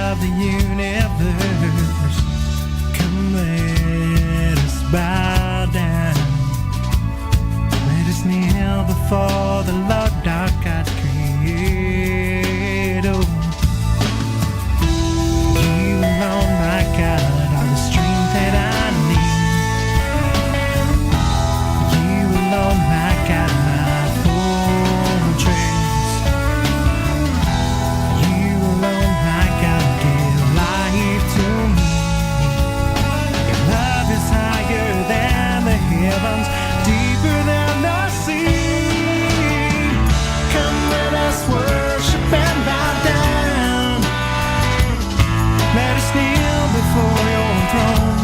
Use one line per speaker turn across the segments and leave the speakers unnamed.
of the universe, come let us bow down. Let us kneel before the Lord our God Creator. You alone, my God, are the strength that I need. You alone, my God, my fortress. You alone, my God, give life to me. Your love is higher than the heavens, deeper than the sea. Come let us worship and bow down. Let us kneel before your throne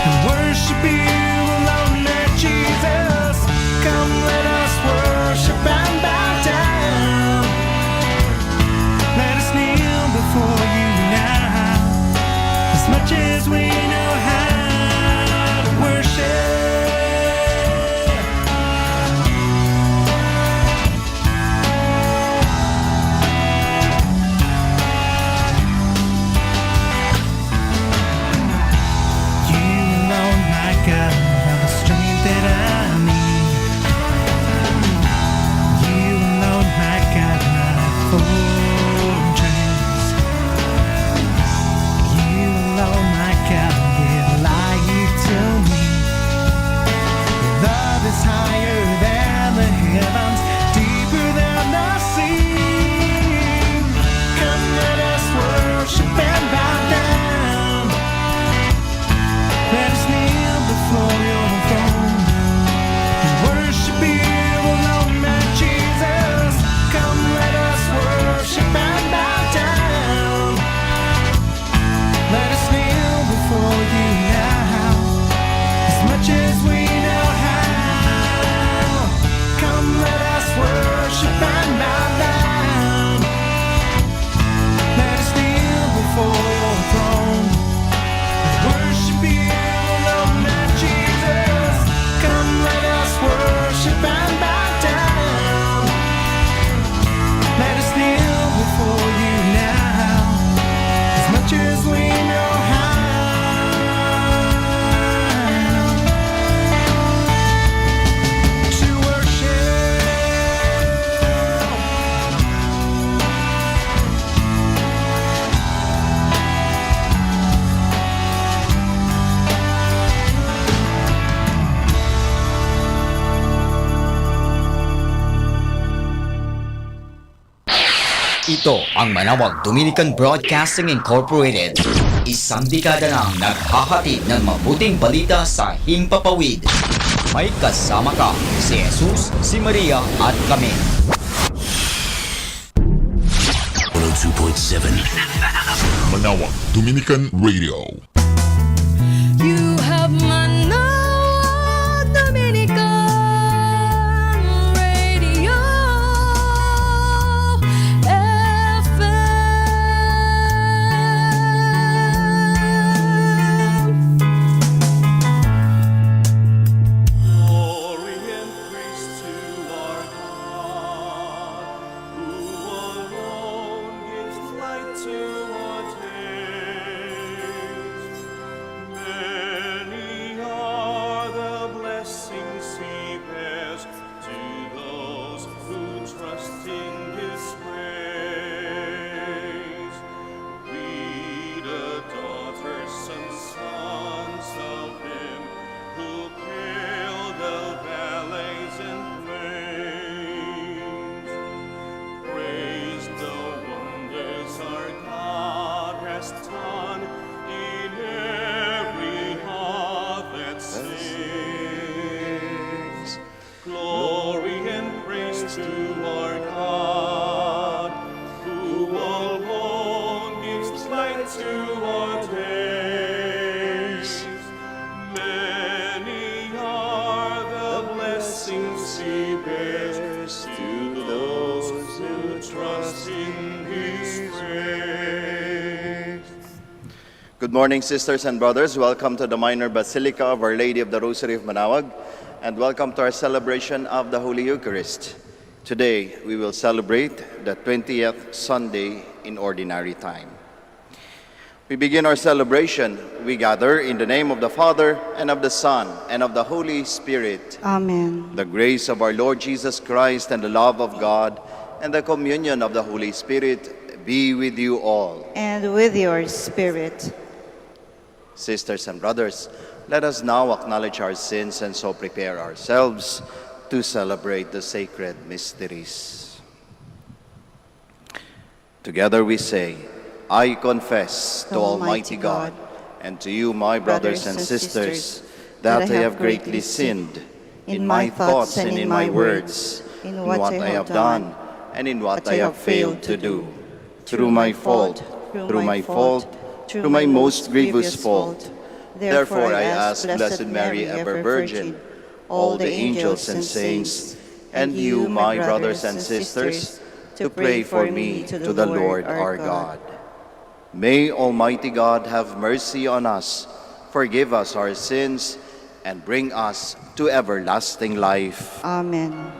and worship you alone, Lord Jesus. Come let us worship and bow down. Let us kneel before you now, as much as we know how to worship. You alone, my God, are the strength that I need. You alone, my God, my fortress. You alone, my God, give life to me. Your love is higher than the heavens, deeper than the sea. Come let us worship and bow down. Let us kneel before your throne and worship you alone, my Jesus. Come let us worship and bow down. Let us kneel before you now, as much as we know how. Come let us worship and bow down. Let us kneel before your throne and worship you alone, my Jesus. Come let us worship and bow down. Let us kneel before you now, as much as we know how. To worship.
Ito ang Manaoag Dominican Broadcasting Incorporated. Isang dekada nang naghahatid ng mabuting balita sa himpapawid. May kasama ka, si Jesus, si Maria at kami.
102.7
Manaoag Dominican Radio.
You have Manaoag Dominican Radio FM.
Glory and praise to our God, who alone gives light to our days. Many are the blessings He bears to those who trust in His ways. We, the daughters and sons of Him, who hail the valleys and plains, praise the wonders our God has done in every heart that sings. Glory and praise to our God, who alone gives light to our days. Many are the blessings He bears to those who trust in His grace.
Good morning, sisters and brothers. Welcome to the Minor Basilica of Our Lady of the Rosary of Manaoag, and welcome to our celebration of the Holy Eucharist. Today, we will celebrate the 20th Sunday in Ordinary Time. We begin our celebration. We gather in the name of the Father, and of the Son, and of the Holy Spirit.
Amen.
The grace of our Lord Jesus Christ, and the love of God, and the communion of the Holy Spirit be with you all.
And with your spirit.
Sisters and brothers, let us now acknowledge our sins and so prepare ourselves to celebrate the sacred mysteries. Together we say, I confess to Almighty God and to you, my brothers and sisters, that I have greatly sinned in my thoughts and in my words, in what I have done and in what I have failed to do. Through my fault, through my most grievous fault. Therefore I ask Blessed Mary, ever Virgin, all the angels and saints, and you, my brothers and sisters, to pray for me to the Lord our God. May Almighty God have mercy on us, forgive us our sins, and bring us to everlasting life.
Amen.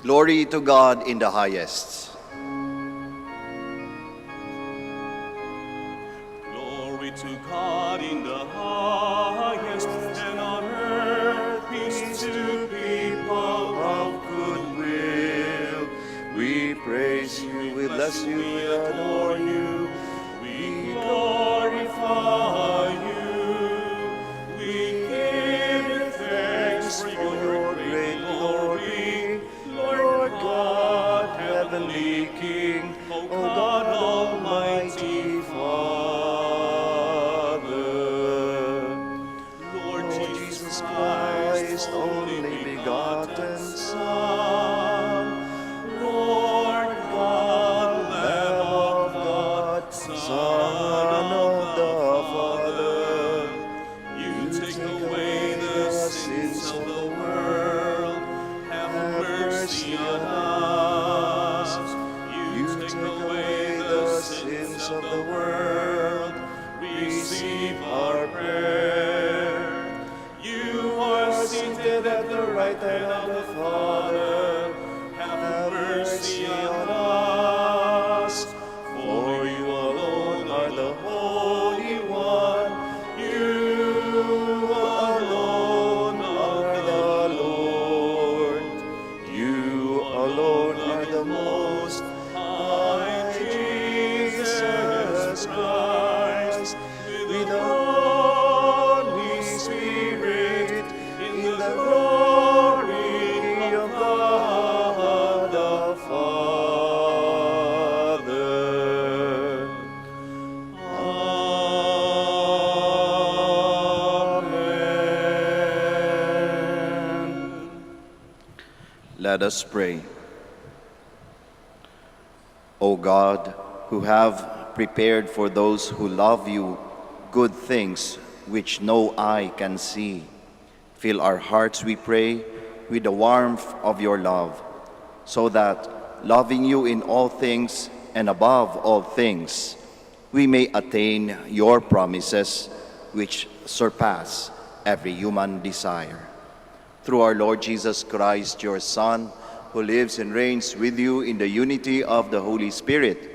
Glory to God in the highest.
Glory to God in the highest, and on earth peace to people of good will.
We praise you, we bless you,
We
we
adore
adore you.
you, we glorify you, we give you thanks for your great glory, Lord God, heavenly King, O God, Almighty Father. Lord Jesus Christ, only begotten Son, Lord God, Lamb of God, Son of the Father, you take away the sins of the world, have mercy on us. You take away the sins of the world, receive our prayer. You are seated at the right hand of the Father, have mercy on us. For you alone are the Holy One, you alone are the Lord, you alone are the Most High, Jesus Christ, with the Holy Spirit, in the glory of God the Father. Amen.
Let us pray. O God, who have prepared for those who love you good things which no eye can see, fill our hearts, we pray, with the warmth of your love, so that, loving you in all things and above all things, we may attain your promises, which surpass every human desire. Through our Lord Jesus Christ, your Son, who lives and reigns with you in the unity of the Holy Spirit,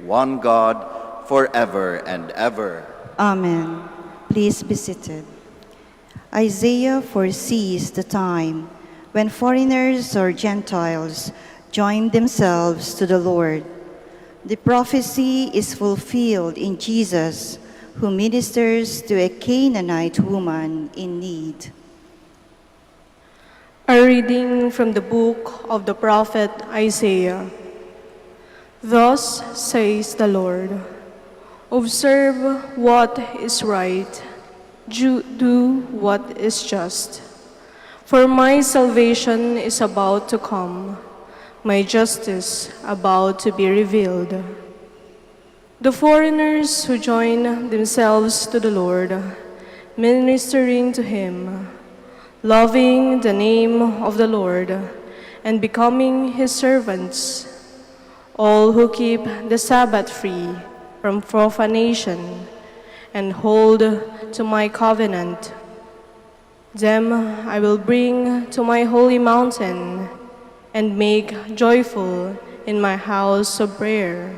one God, forever and ever.
Amen. Please be seated. Isaiah foresees the time when foreigners or Gentiles join themselves to the Lord. The prophecy is fulfilled in Jesus, who ministers to a Canaanite woman in need.
A reading from the book of the prophet Isaiah. Thus says the Lord, observe what is right, do what is just. For my salvation is about to come, my justice about to be revealed. The foreigners who join themselves to the Lord, ministering to him, loving the name of the Lord, and becoming his servants, all who keep the Sabbath free from profanation and hold to my covenant. Them I will bring to my holy mountain and make joyful in my house of prayer.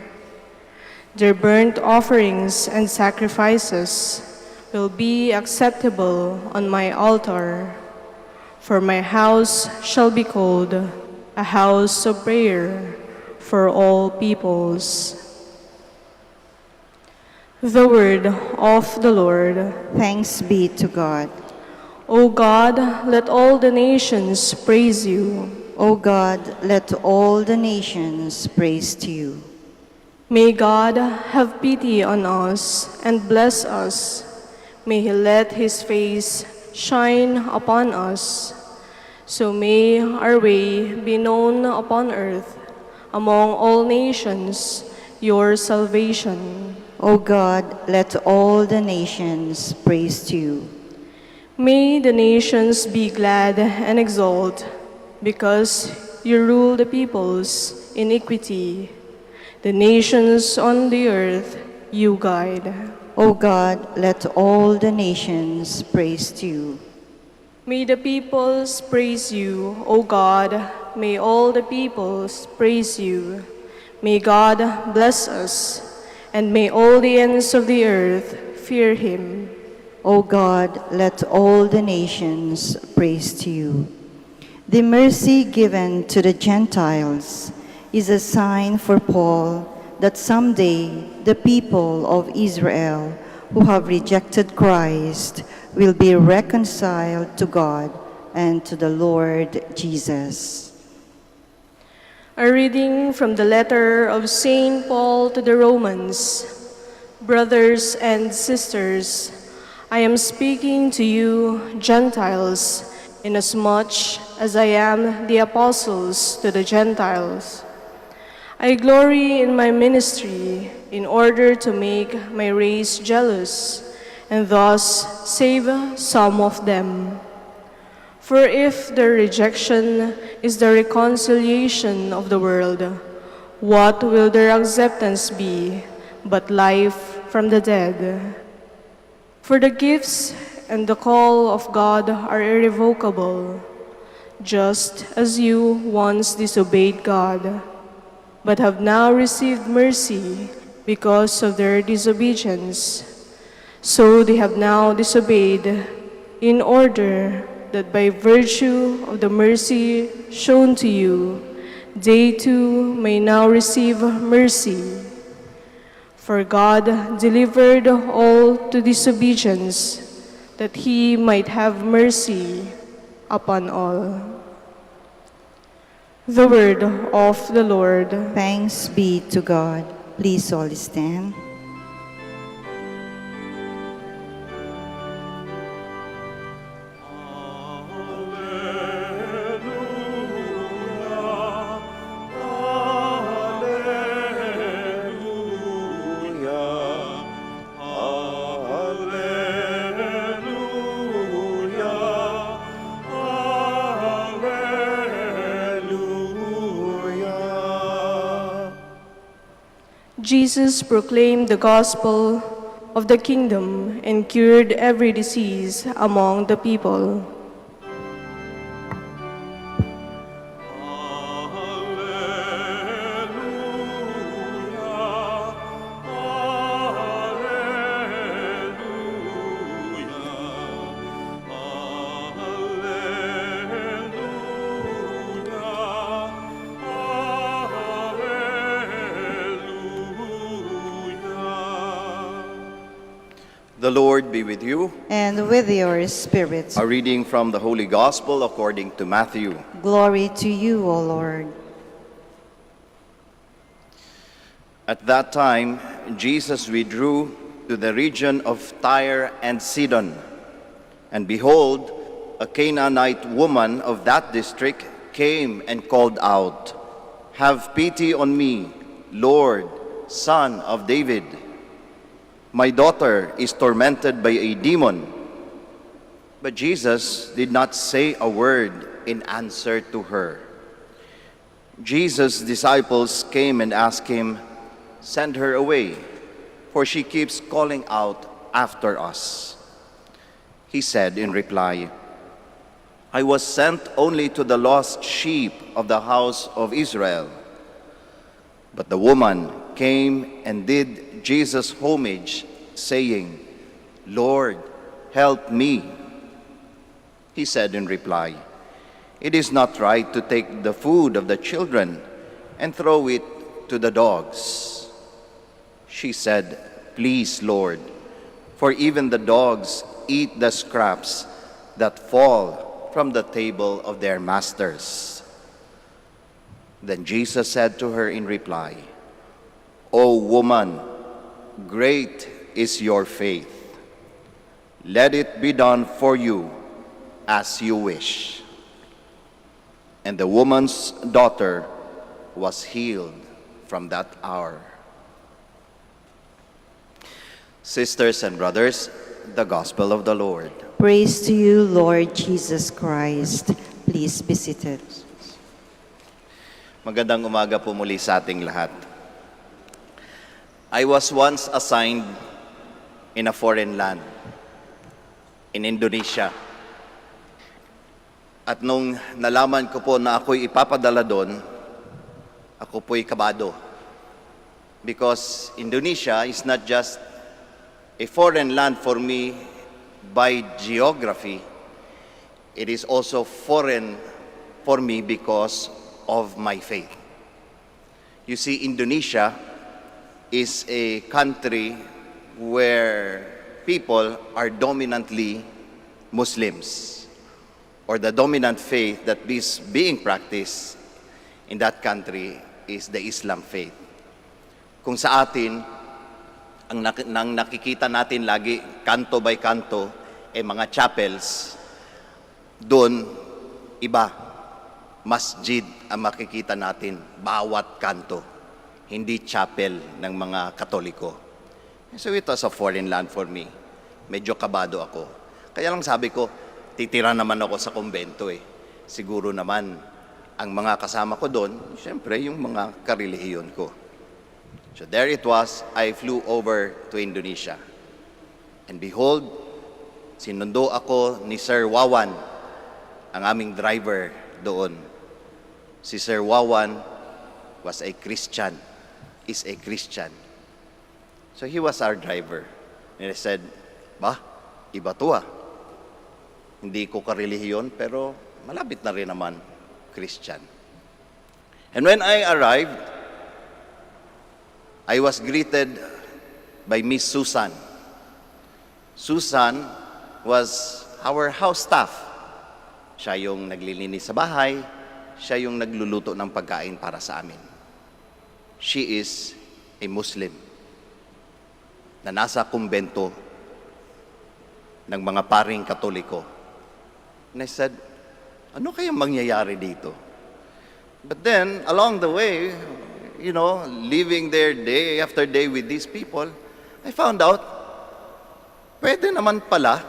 Their burnt offerings and sacrifices will be acceptable on my altar, for my house shall be called a house of prayer for all peoples. The word of the Lord.
Thanks be to God.
O God, let all the nations praise you.
O God, let all the nations praise you.
May God have pity on us and bless us. May he let his face shine upon us. So may our way be known upon earth, among all nations, your salvation.
O God, let all the nations praise you.
May the nations be glad and exult, because you rule the peoples in equity. The nations on the earth you guide.
O God, let all the nations praise you.
May the peoples praise you, O God. May all the peoples praise you. May God bless us, and may all the ends of the earth fear him.
O God, let all the nations praise you. The mercy given to the Gentiles is a sign for Paul that someday the people of Israel who have rejected Christ will be reconciled to God and to the Lord Jesus.
A reading from the letter of St. Paul to the Romans. Brothers and sisters, I am speaking to you, Gentiles, inasmuch as I am the apostles to the Gentiles. I glory in my ministry in order to make my race jealous and thus save some of them. For if their rejection is the reconciliation of the world, what will their acceptance be but life from the dead? For the gifts and the call of God are irrevocable, just as you once disobeyed God, but have now received mercy because of their disobedience. So they have now disobeyed, in order that by virtue of the mercy shown to you, they too may now receive mercy. For God delivered all to disobedience, that he might have mercy upon all. The word of the Lord.
Thanks be to God. Please all stand.
Jesus proclaimed the gospel of the kingdom and cured every disease among the people.
The Lord be with you.
And with your spirit.
A reading from the Holy Gospel according to Matthew.
Glory to you, O Lord.
At that time, Jesus withdrew to the region of Tyre and Sidon. And behold, a Canaanite woman of that district came and called out, "Have pity on me, Lord, Son of David. My daughter is tormented by a demon." But Jesus did not say a word in answer to her. Jesus' disciples came and asked him, "Send her away, for she keeps calling out after us." He said in reply, "I was sent only to the lost sheep of the house of Israel." But the woman came and did Jesus homage, saying, "Lord, help me." He said in reply, "It is not right to take the food of the children and throw it to the dogs." She said, "Please, Lord, for even the dogs eat the scraps that fall from the table of their masters." Then Jesus said to her in reply, "O woman, great is your faith. Let it be done for you as you wish." And the woman's daughter was healed from that hour. Sisters and brothers, the Gospel of the Lord.
Praise to you, Lord Jesus Christ. Please be seated.
Magandang umaga po muli sa ating lahat. I was once assigned in a foreign land, in Indonesia. At nung nalaman ko po na ako'y ipapadala doon, ako po'y kabado. Because Indonesia is not just a foreign land for me by geography, it is also foreign for me because of my faith. You see, Indonesia is a country where people are dominantly Muslims, or the dominant faith that is being practiced in that country is the Islam faith. Kung sa atin, ang nakikita natin lagi, kanto by kanto, mga chapels, doon, iba. Masjid ang makikita natin, bawat kanto. Hindi chapel ng mga Katoliko. So it was a foreign land for me. Medyo kabado ako. Kaya lang sabi ko, titira naman ako sa kumbento eh. Siguro naman, ang mga kasama ko doon, siyempre yung mga karelihiyon ko. So there it was, I flew over to Indonesia. And behold, sinundo ako ni Sir Wawan, ang aming driver doon. Si Sir Wawan was a Christian, is a Christian. So he was our driver. And I said, "Bah, iba to ah. Hindi ko karelihiyon, pero malapit na rin naman Christian." And when I arrived, I was greeted by Miss Susan. Susan was our house staff. Siya yung naglilinis sa bahay, siya yung nagluluto ng pagkain para sa amin. She is a Muslim na nasa kumbento ng mga paring Katoliko. And I said, ano kayang mangyayari dito? But then, along the way, you know, living there day after day with these people, I found out, pwede naman pala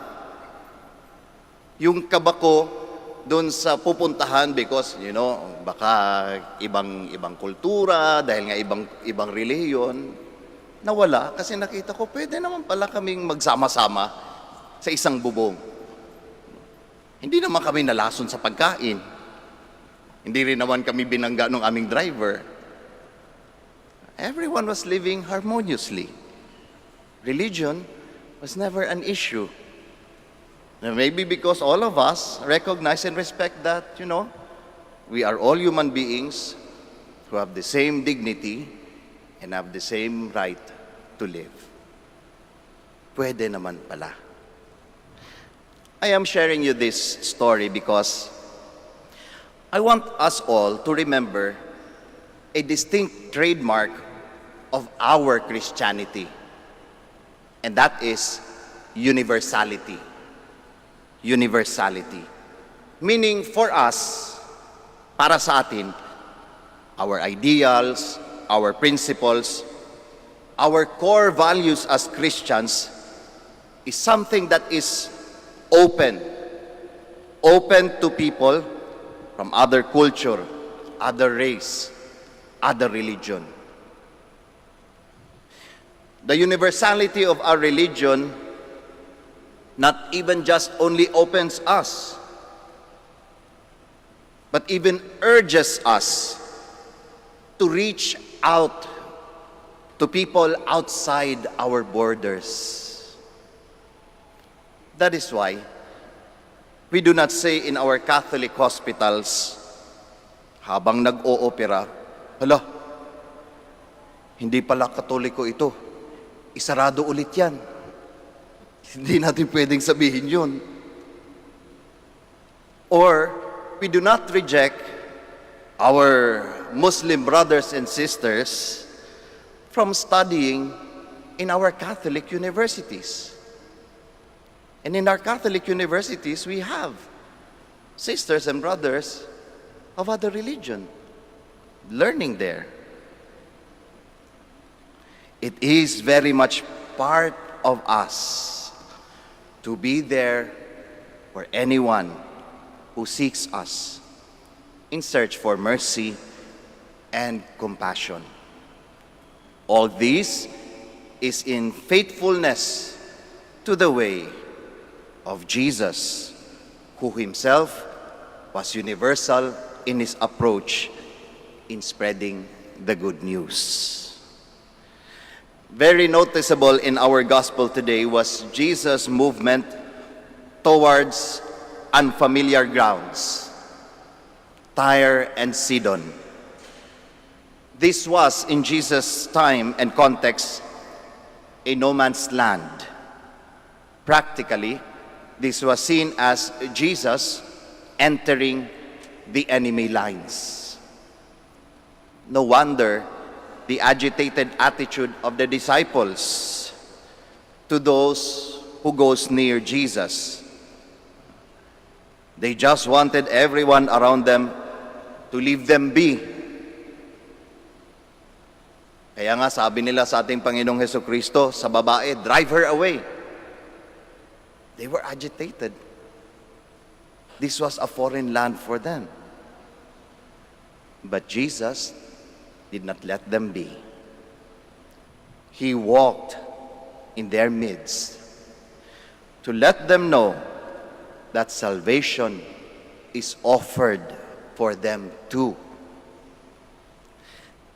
yung kaba ko doon sa pupuntahan because, you know, baka ibang kultura, dahil nga ibang relihiyon, nawala kasi nakita ko, pwede naman pala kaming magsama-sama sa isang bubong. Hindi naman kami nalason sa pagkain. Hindi rin naman kami binangga ng aming driver. Everyone was living harmoniously. Religion was never an issue. Maybe because all of us recognize and respect that, you know, we are all human beings who have the same dignity and have the same right to live. pwede naman pala. I am sharing you this story because I want us all to remember a distinct trademark of our Christianity, and that is universality. Universality. Meaning for us, para sa atin, our ideals, our principles, our core values as Christians is something that is open to people from other culture, other race, other religion. The universality of our religion not even just only opens us, but even urges us to reach out to people outside our borders. That is why we do not say in our Catholic hospitals, habang nag-o-opera, hala, hindi pala Katoliko ito, isarado ulit yan. Hindi natin pwedeng sabihin yun. Or, we do not reject our Muslim brothers and sisters from studying in our Catholic universities. And in our Catholic universities, we have sisters and brothers of other religion learning there. It is very much part of us to be there for anyone who seeks us in search for mercy and compassion. All this is in faithfulness to the way of Jesus, who himself was universal in his approach in spreading the good news. Very noticeable in our gospel today was Jesus' movement towards unfamiliar grounds, Tyre and Sidon. This was, in Jesus' time and context, a no man's land. Practically, this was seen as Jesus entering the enemy lines. No wonder the agitated attitude of the disciples to those who goes near Jesus. They just wanted everyone around them to leave them be. Kaya nga sabi nila sa ating Panginoong Hesukristo, sa babae, drive her away. They were agitated. This was a foreign land for them. But Jesus did not let them be. He walked in their midst to let them know that salvation is offered for them too.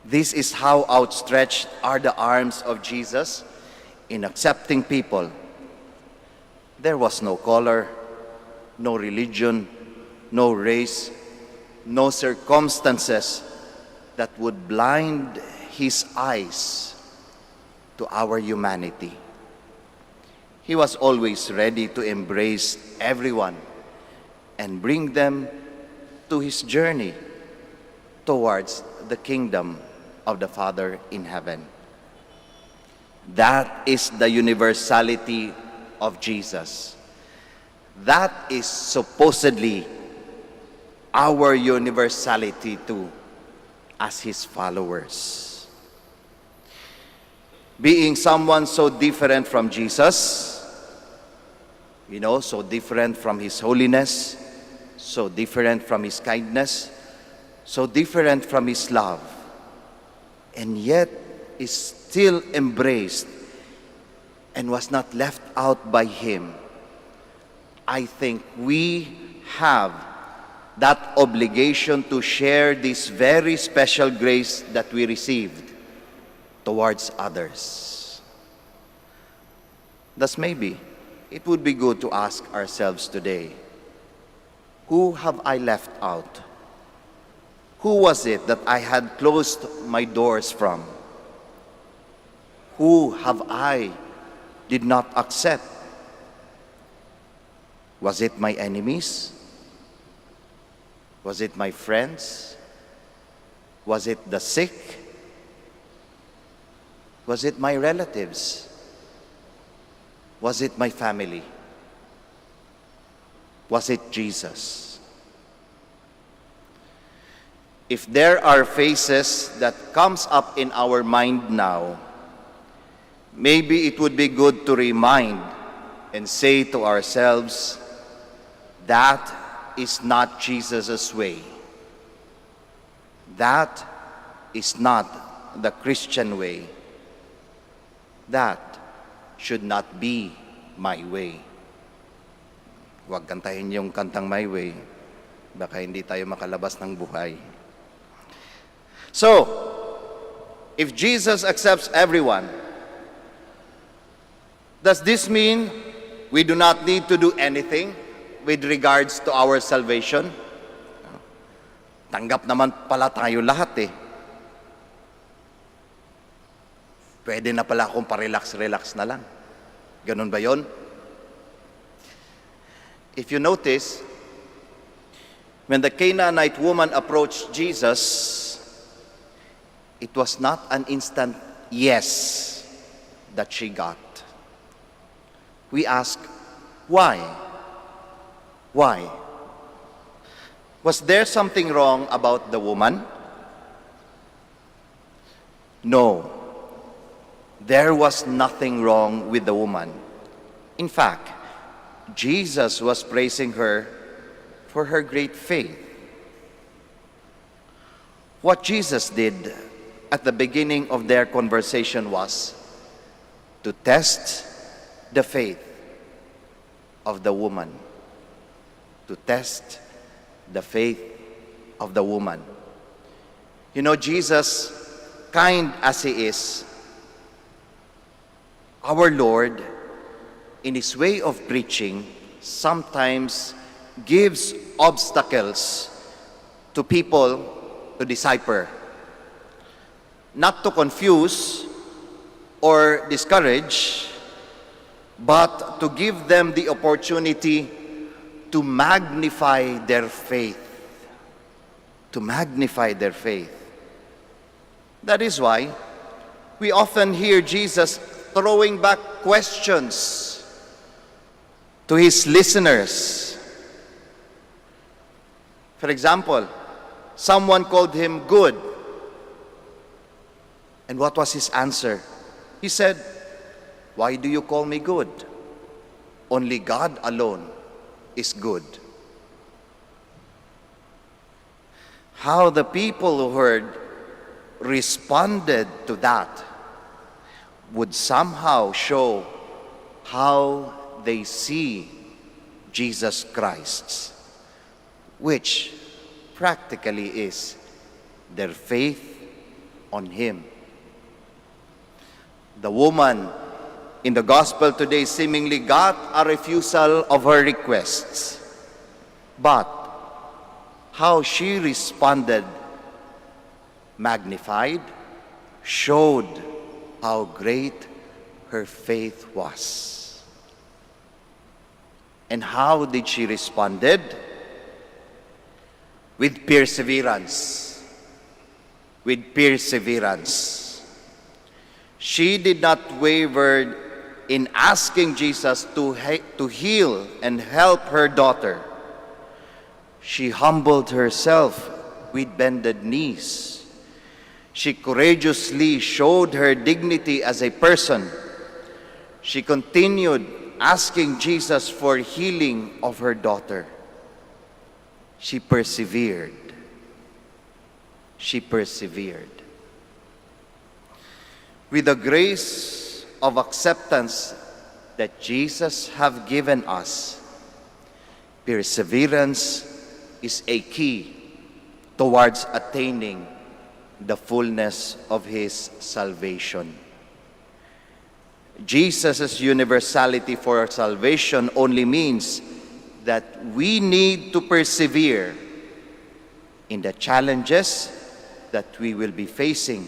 This is how outstretched are the arms of Jesus in accepting people. There was no color, no religion, no race, no circumstances that would blind his eyes to our humanity. He was always ready to embrace everyone and bring them to his journey towards the kingdom of the Father in heaven. That is the universality of Jesus. That is supposedly our universality too, as his followers. Being someone so different from Jesus, so different from his holiness, so different from his kindness, so different from his love, and yet is still embraced and was not left out by him. I think we have that obligation to share this very special grace that we received towards others. Thus, maybe it would be good to ask ourselves today, who have I left out? Who was it that I had closed my doors from? Who have I did not accept? Was it my enemies? Was it my friends? Was it the sick? Was it my relatives? Was it my family? Was it Jesus? If there are faces that comes up in our mind now, maybe it would be good to remind and say to ourselves, that is not Jesus' way. That is not the Christian way. That should not be my way. Huwag kantahin yung kantang My Way. Baka hindi tayo makalabas ng buhay. So, if Jesus accepts everyone, does this mean we do not need to do anything with regards to our salvation? Tanggap naman pala tayo lahat eh. Pwede na pala akong pa-relax-relax na lang. Ganun ba yon? If you notice, when the Canaanite woman approached Jesus, it was not an instant yes that she got. We ask, why? Why? Was there something wrong about the woman? No. There was nothing wrong with the woman. In fact, Jesus was praising her for her great faith. What Jesus did at the beginning of their conversation was to test the faith of the woman. To test the faith of the woman. You know, Jesus, kind as He is, our Lord, in His way of preaching, sometimes gives obstacles to people to decipher. Not to confuse or discourage, but to give them the opportunity to magnify their faith. To magnify their faith. That is why we often hear Jesus throwing back questions to His listeners. For example, someone called Him good. And what was His answer? He said, "Why do you call me good? Only God alone is good." How the people who heard responded to that would somehow show how they see Jesus Christ, which practically is their faith on Him. The woman in the gospel today seemingly got a refusal of her requests, but how she responded magnified, showed how great her faith was. And how did she responded? With perseverance. With perseverance. She did not waver in asking Jesus to heal and help her daughter. She humbled herself with bended knees. She courageously showed her dignity as a person. She continued asking Jesus for healing of her daughter. She persevered. She persevered. With the grace of acceptance that Jesus have given us, perseverance is a key towards attaining the fullness of His salvation. Jesus' universality for our salvation only means that we need to persevere in the challenges that we will be facing,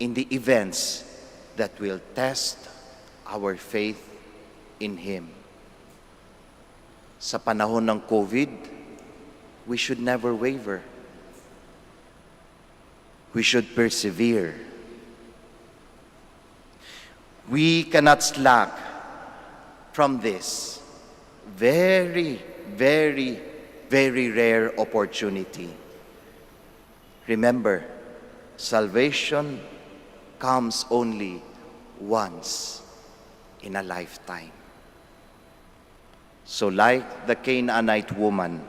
in the events that will test our faith in Him. Sa panahon ng COVID, we should never waver. We should persevere. We cannot slack from this very, very, very rare opportunity. Remember, salvation comes only once in a lifetime. So like the Canaanite woman,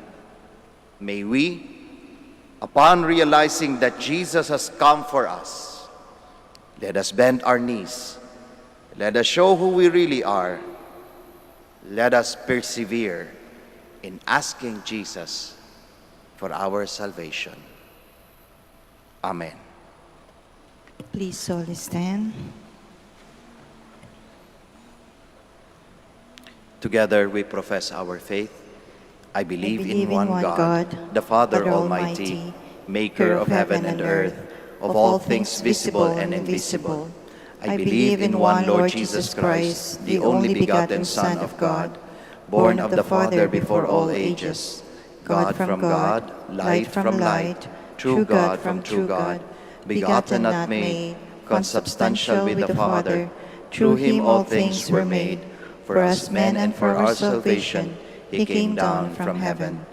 may we, upon realizing that Jesus has come for us, let us bend our knees. Let us show who we really are. Let us persevere in asking Jesus for our salvation. Amen.
Please all stand.
Together we profess our faith. I believe in one God, the Father Almighty, maker of heaven and earth, of all things visible and invisible. I believe in one Lord Jesus Christ, the only begotten Son of God, born of the Father before all ages, God from God, light from light, true God from true God, begotten not made, consubstantial with the Father. Through Him all things were made. For us men and for our salvation, He came down from heaven,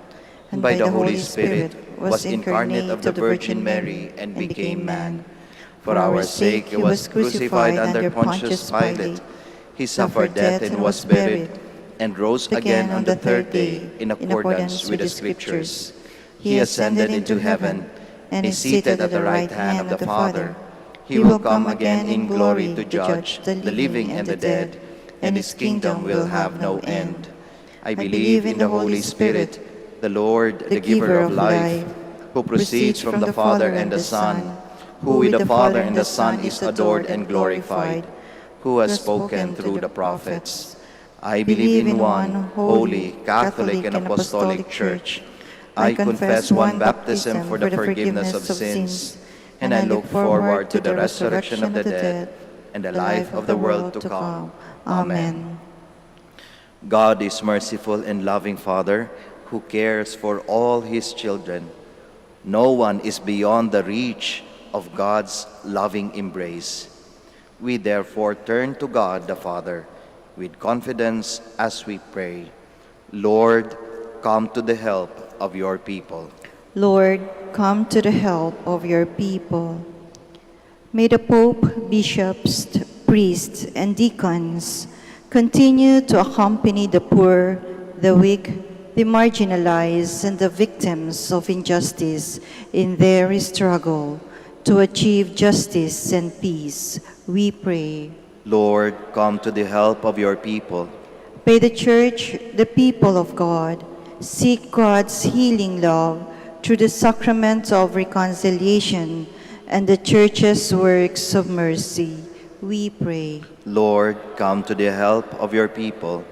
and by the Holy Spirit was incarnate of the Virgin Mary and became man. For our sake He was crucified under Pontius Pilate. He suffered death and was buried, and rose again on the third day in accordance with the Scriptures. He ascended into heaven and is seated at the right hand of the Father. He will come again in glory to judge the living and the dead, and His kingdom will have no end. I believe in the Holy Spirit, the Lord, the giver of life, who proceeds from the Father and the Son, who with the Father and the Son is adored and glorified, who has spoken through the prophets. I believe in one holy, Catholic, and Apostolic Church. I confess one baptism for the forgiveness of sins, and I look forward to the resurrection of the dead and the life of the world to come. Amen. God is merciful and loving Father who cares for all His children. No one is beyond the reach of God's loving embrace. We therefore turn to God the Father with confidence as we pray. Lord, come to the help of your people.
Lord, come to the help of your people. May the Pope, bishops, priests, and deacons continue to accompany the poor, the weak, the marginalized, and the victims of injustice in their struggle to achieve justice and peace, we pray.
Lord, come to the help of your people.
May the Church, the people of God, seek God's healing love through the sacrament of reconciliation and the Church's works of mercy, we pray.
Lord, come to the help of your people.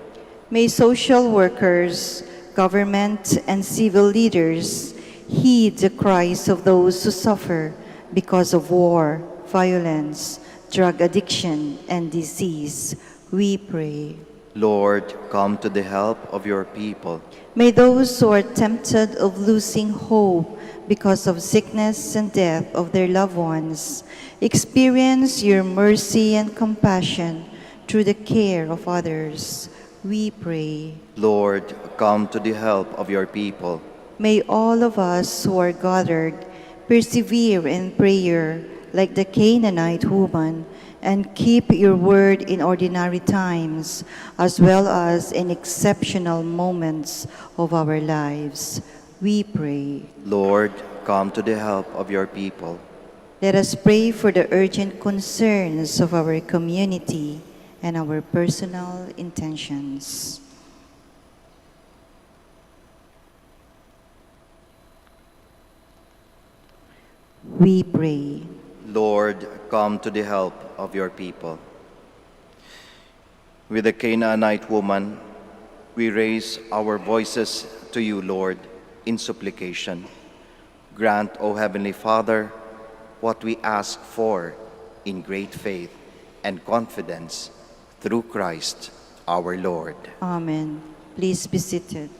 May social workers, government, and civil leaders heed the cries of those who suffer because of war, violence, drug addiction, and disease, we pray.
Lord, come to the help of your people.
May those who are tempted of losing hope because of sickness and death of their loved ones experience your mercy and compassion through the care of others, we pray.
Lord, come to the help of your people.
May all of us who are gathered persevere in prayer like the Canaanite woman and keep your word in ordinary times as well as in exceptional moments of our lives, we pray.
Lord, come to the help of your people.
Let us pray for the urgent concerns of our community and our personal intentions. We pray.
Lord, come to the help of your people. With the Canaanite woman, we raise our voices to you, Lord, in supplication. Grant, O Heavenly Father, what we ask for in great faith and confidence through Christ our Lord.
Amen. Please be seated.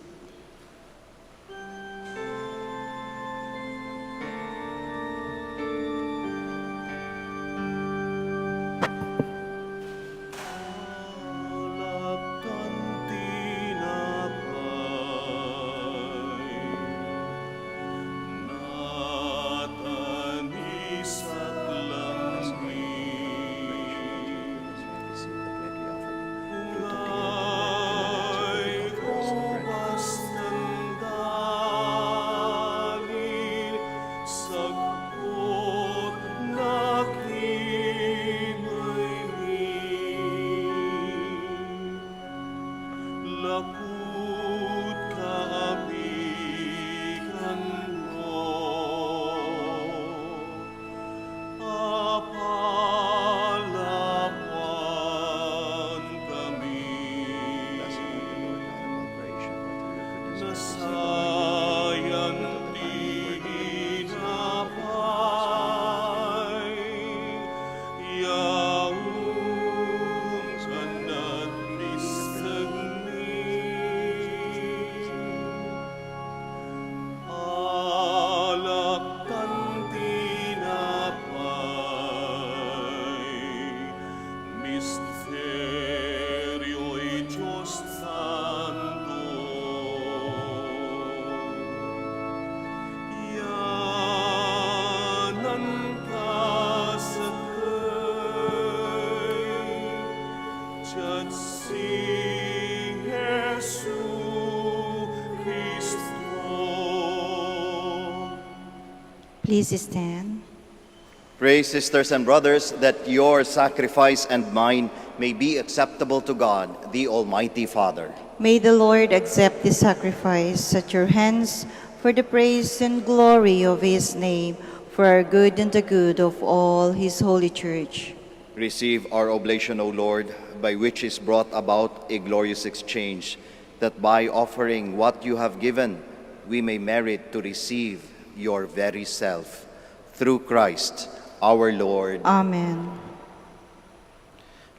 Lakut kaabigan mo, apalawan kami. Nasayang tinapay, yaong kanat alaktan tinapay, misteryo'y Diyos Santo. Yanan kasakay, Diyat si Jesu Cristo.
Please stand.
Pray, sisters and brothers, that your sacrifice and mine may be acceptable to God, the Almighty Father.
May the Lord accept the sacrifice at your hands for the praise and glory of his name, for our good and the good of all his holy church.
Receive our oblation, O Lord, by which is brought about a glorious exchange, that by offering what you have given, we may merit to receive your very self. Through Christ our Lord.
Amen.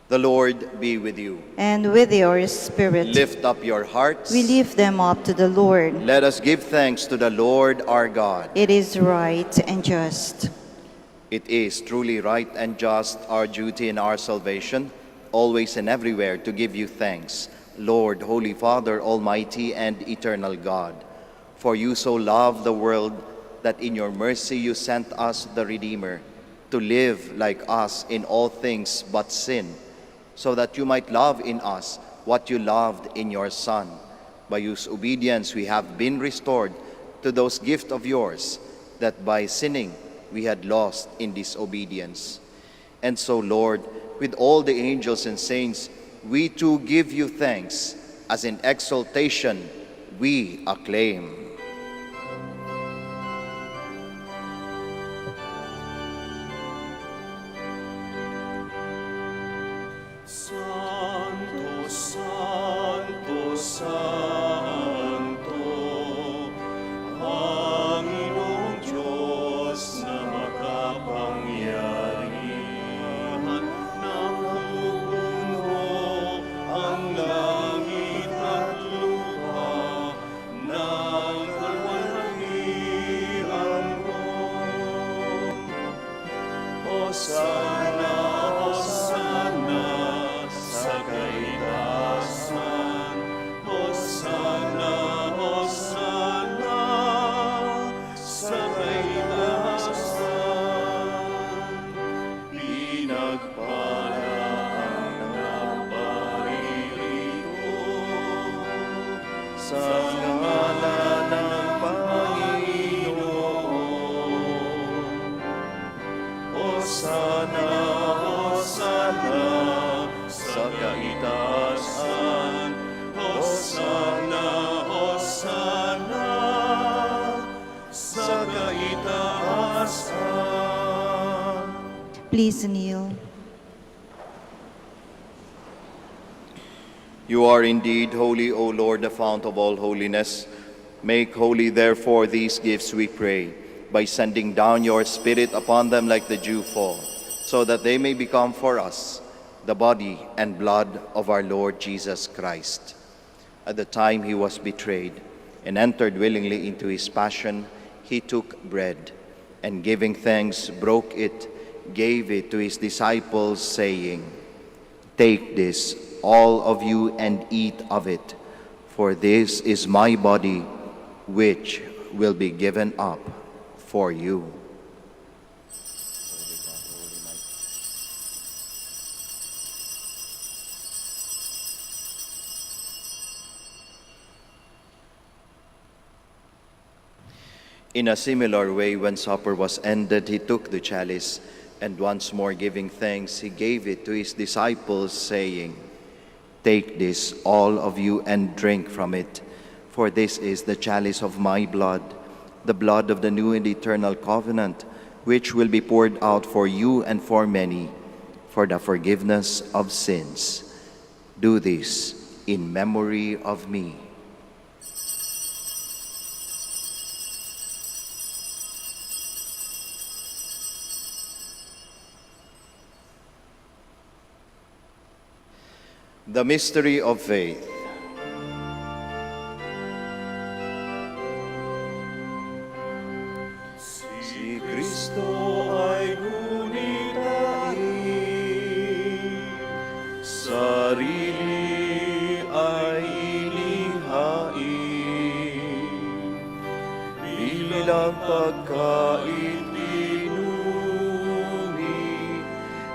The Lord be with you.
And with your spirit,
Lift up your hearts.
we lift them up to the Lord.
Let us give thanks to the Lord our God.
It is right and just.
It is truly right and just, our duty and our salvation, always and everywhere to give you thanks, Lord, Holy Father, Almighty and eternal God. For you so loved the world that in your mercy you sent us the Redeemer, to live like us in all things but sin, so that you might love in us what you loved in your Son, by whose obedience we have been restored to those gifts of yours, that by sinning we had lost in disobedience. And so, Lord, with all the angels and saints, we too give you thanks, as in exaltation we acclaim.
Santo, Santo, Santo, Panginoong Diyos na makapangyarihan, napupuno ang langit at lupa ng kaluwalhatian mo. Hosana, Hosana, sa kaitaasan. Hosana, Hosana, sa kaitaasan. Pinagpala ang naparirito sa ngalan ng Panginoon. Hosana, Hosana, sa kaitaasan. Hosana, Hosana, sa kaitaasan.
Please kneel.
You are indeed holy, O Lord, the fount of all holiness. Make holy, therefore, these gifts, we pray, by sending down your Spirit upon them like the dew fall, so that they may become for us the body and blood of our Lord Jesus Christ. At the time he was betrayed and entered willingly into his passion, he took bread, and giving thanks, broke it, gave it to his disciples, saying, "Take this, all of you, and eat of it, for this is my body, which will be given up for you." In a similar way, when supper was ended, he took the chalice, and once more giving thanks, he gave it to his disciples, saying, "Take this, all of you, and drink from it, for this is the chalice of my blood, the blood of the new and eternal covenant, which will be poured out for you and for many, for the forgiveness of sins. Do this in memory of me." The mystery of faith.
Si Kristo ay gunitain, sarili ay inihain, bilang pagkain inumi,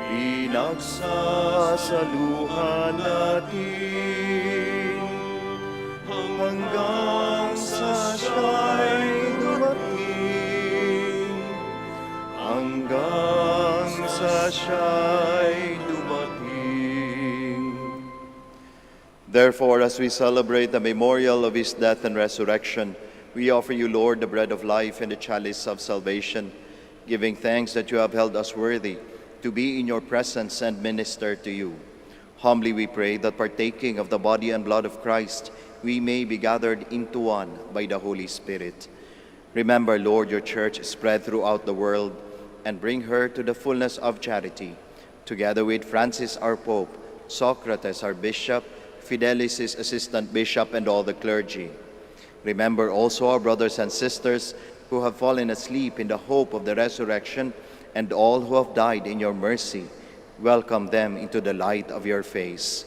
pinagsasaluhan natin, hanggang sa siya'y dumating, hanggang sa siya'y dumating.
Therefore, as we celebrate the memorial of his death and resurrection, we offer you, Lord, the bread of life and the chalice of salvation, giving thanks that you have held us worthy to be in your presence and minister to you. Humbly we pray that partaking of the body and blood of Christ, we may be gathered into one by the Holy Spirit. Remember, Lord, your church spread throughout the world, and bring her to the fullness of charity, together with Francis our Pope, Socrates our Bishop, Fidelis his Assistant Bishop, and all the clergy. Remember also our brothers and sisters who have fallen asleep in the hope of the resurrection, and all who have died in your mercy. Welcome them into the light of your face.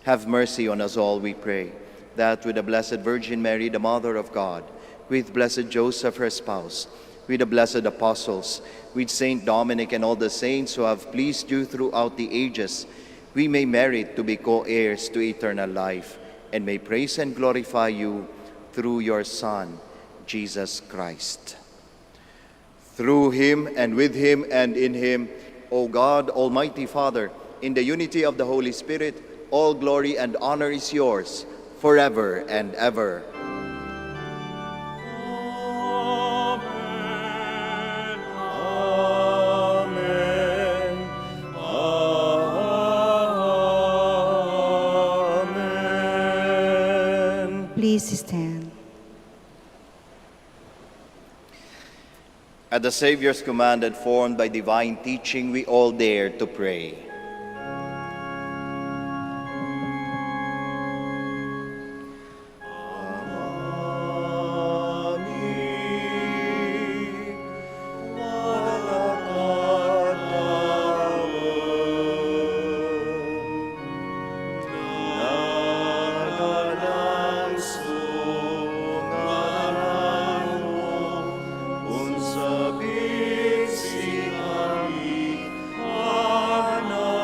Have mercy on us all, we pray, that with the Blessed Virgin Mary, the Mother of God, with Blessed Joseph, her spouse, with the blessed apostles, with Saint Dominic and all the saints who have pleased you throughout the ages, we may merit to be co-heirs to eternal life, and may praise and glorify you through your Son, Jesus Christ. Through him, and with him, and in him, O God, Almighty Father, in the unity of the Holy Spirit, all glory and honor is yours, forever and ever.
Amen. Amen. Amen.
Please stand.
At the Savior's command and formed by divine teaching, we all dare to pray.
Unsabit si kami, anak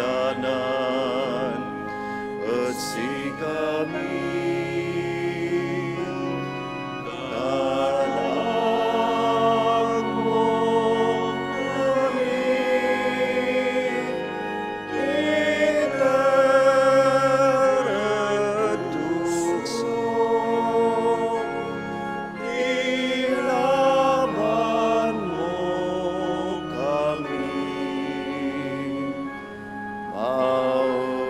kasalanan at sikamin dalang mo kami itaratuso ilaban mo kami August.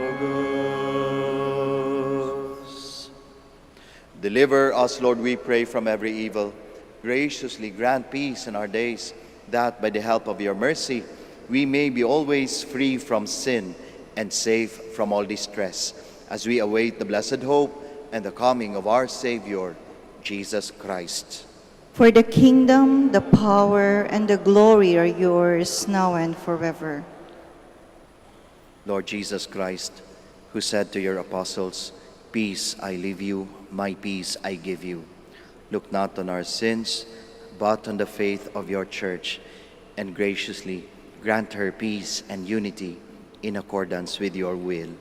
Deliver us, Lord, we pray, from every evil. Graciously grant peace in our days, that by the help of your mercy, we may be always free from sin and safe from all distress, as we await the blessed hope and the coming of our Savior, Jesus Christ.
For the kingdom, the power, and the glory are yours, now and forever.
Lord Jesus Christ, who said to your apostles, "Peace I leave you, my peace I give you," look not on our sins, but on the faith of your church, and graciously grant her peace and unity in accordance with your will,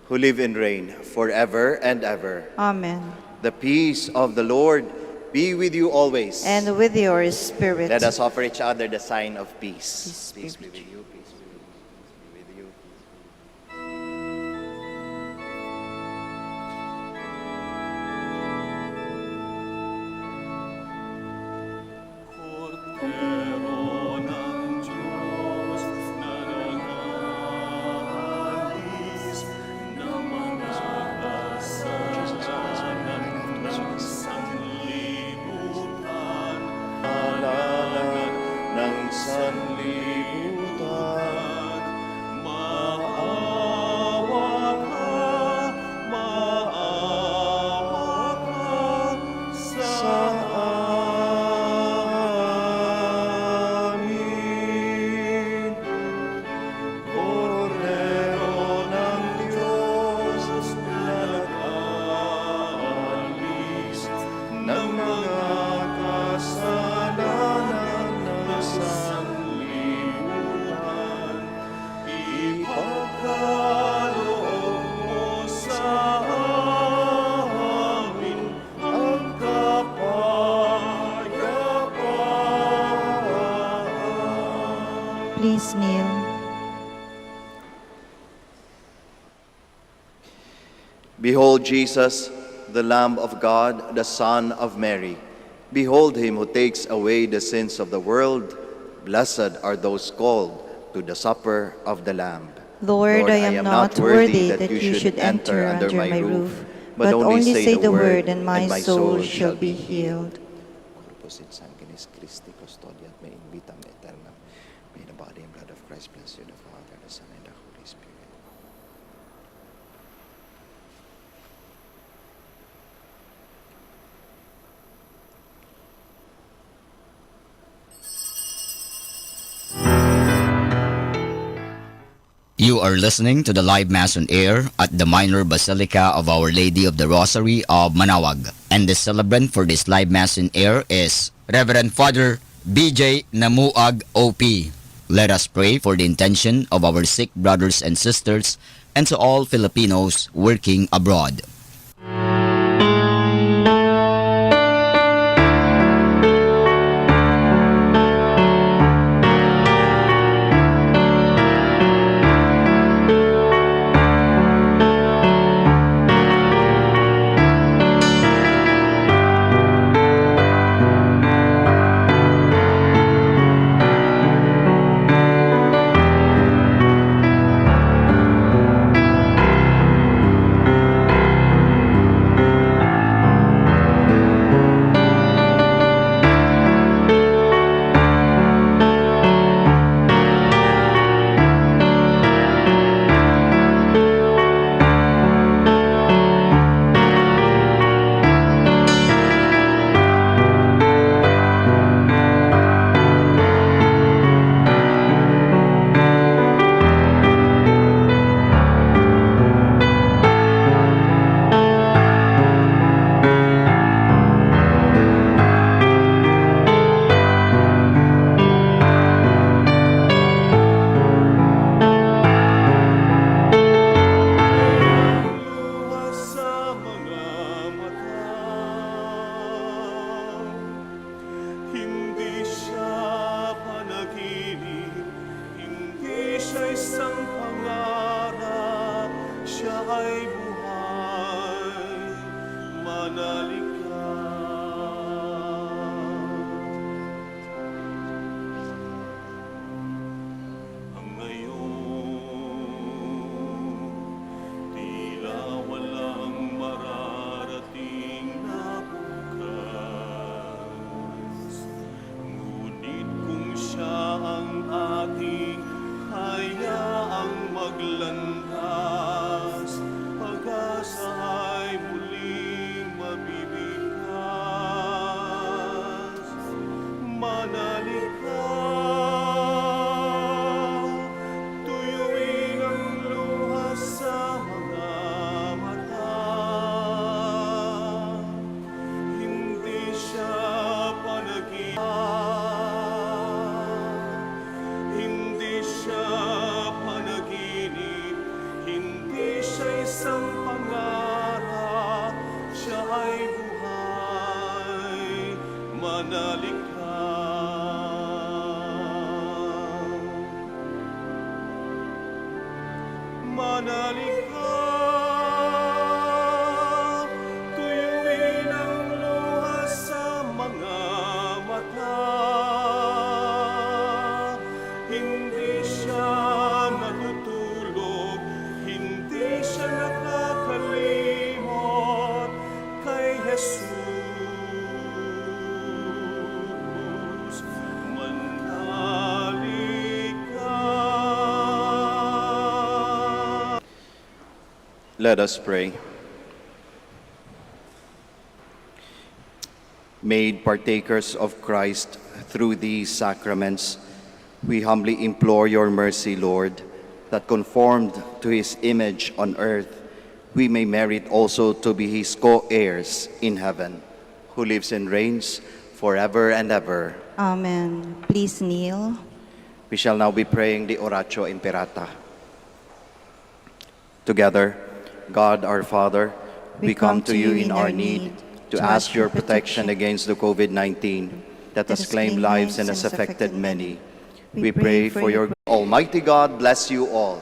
who live and reign forever and ever.
Amen.
The peace of the Lord be with you always.
And with your spirit.
Let us offer each other the sign of peace.
Peace
Peace be with you. Peace be with you.
Cordero ng Diyos na nag-aalis ng mga kasalanan ng sanlibutan.
Alalan ng sanlibutan, maawa ka sa amin. Cordero ng Diyos na nag-aalis ng mga kasalanan ng sanlibutan, ipagkaloob mo sa amin ang kapayapaan.
Please kneel.
Behold Jesus, the Lamb of God, the Son of Mary. Behold him who takes away the sins of the world. Blessed are those called to the supper of the Lamb.
Lord, I am not worthy that you should enter under my roof, but only say the word, and my soul shall be healed.
Corpus et sanguinis Christi custodiat me in vitam aeternam. May the body and blood of Christ bless you, the Father, the Son, and the Holy Spirit.
You are listening to the live Mass on air at the Minor Basilica of Our Lady of the Rosary of Manaoag. And the celebrant for this live Mass on air is Reverend Father BJ Manaoag OP. Let us pray for the intention of our sick brothers and sisters and to all Filipinos working abroad.
ay buhay, manalig ka. Ang ngayon, tila walang mararating na bukas. Ngunit kung siya ang ating hayaang maglandas, pag-asa ay muling mabibigkas. Manalig ka, tuyuin ang luha sa mga mata. Hindi siya hindi siya panaginip, hindi siya isang pangarap, siya ay buhay, manalig ka. Manalig ka, tuyuin ang luha sa mga mata. Hindi siya natutulog, hindi siya nakakalimot kay Jesus. Manalig ka.
Let us pray. Made partakers of Christ through these sacraments, we humbly implore your mercy, Lord, that conformed to his image on earth, we may merit also to be his co-heirs in heaven, who lives and reigns forever and ever.
Amen. Please kneel.
We shall now be praying the Oratio Imperata. Together, God our Father, we come to you in our need to ask your protection against the COVID-19 that has claimed lives and has affected many. We pray for your Almighty God bless you all.